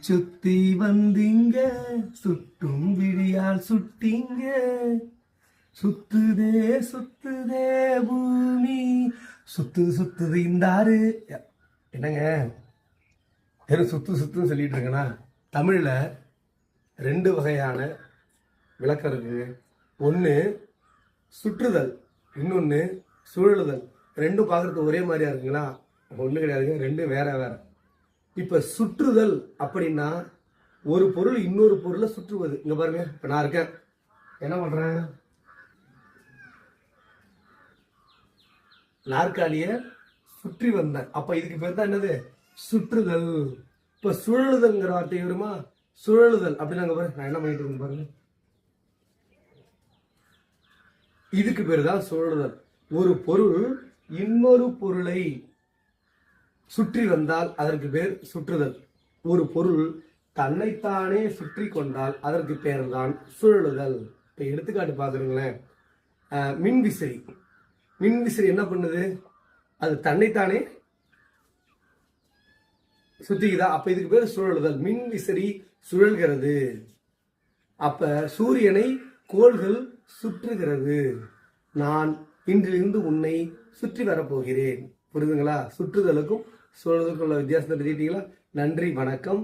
சுத்தி வந்தீங்க சுட்டும் விழியால் சுட்டீங்க சுத்துதே சுத்துதே பூமி சுத்துது இந்தாரு. என்னங்க வெறும் சுத்துன்னு சொல்லிட்டு இருக்கேன்னா, தமிழ்ல 2 வகையான விளக்கம் இருக்கு. ஒன்று சுற்றுதல், இன்னொன்று சுழலுதல். ரெண்டும் பார்க்கறது ஒரே மாதிரியா இருக்குங்களா? ஒன்றும் கிடையாதுங்க, ரெண்டும் வேற வேற. இப்ப சுற்றுதல் அப்படின்னா ஒரு பொருள் இன்னொரு பொருளை சுற்றுவது. இங்க பாருங்க, இப்ப நான் இருக்கேன், என்ன பண்றேன், நாற்காலிய சுற்றி வந்தேன். அப்ப இதுக்கு பேர் தான் என்னது? சுற்றுதல். இப்ப சுழலுதல்ங்கிற வார்த்தை வருமா? சுழலுதல் அப்படின்னாங்க பாருங்க, நான் என்ன பண்ணிட்டு இருக்கேன் பாருங்க, இதுக்கு பேர் தான் சுழலுதல். ஒரு பொருள் இன்னொரு பொருளை சுற்றி வந்தால் அதற்கு பேர் சுற்றுதல். ஒரு பொருள் தன்னைத்தானே சுற்றி கொண்டால் அதற்கு பேர் தான் சுழலுதல். இப்ப எடுத்துக்காட்டு பாக்குறீங்களேன், மின்விசிறி. மின்விசிறி என்ன பண்ணுது? அது தன்னைத்தானே சுத்திக்குதா? அப்ப இதுக்கு பேர் சுழலுதல். மின்விசிறி சுழல்கிறது. அப்ப சூரியனை கோள்கள் சுற்றுகிறது. நான் இன்றிலிருந்து உன்னை சுற்றி வரப்போகிறேன். புரியுதுங்களா? சுற்றுதலுக்கும் சுழலுதலுக்கும் உள்ள வித்தியாசத்தை தெரிஞ்சுக்கிட்டீங்களா? நன்றி, வணக்கம்.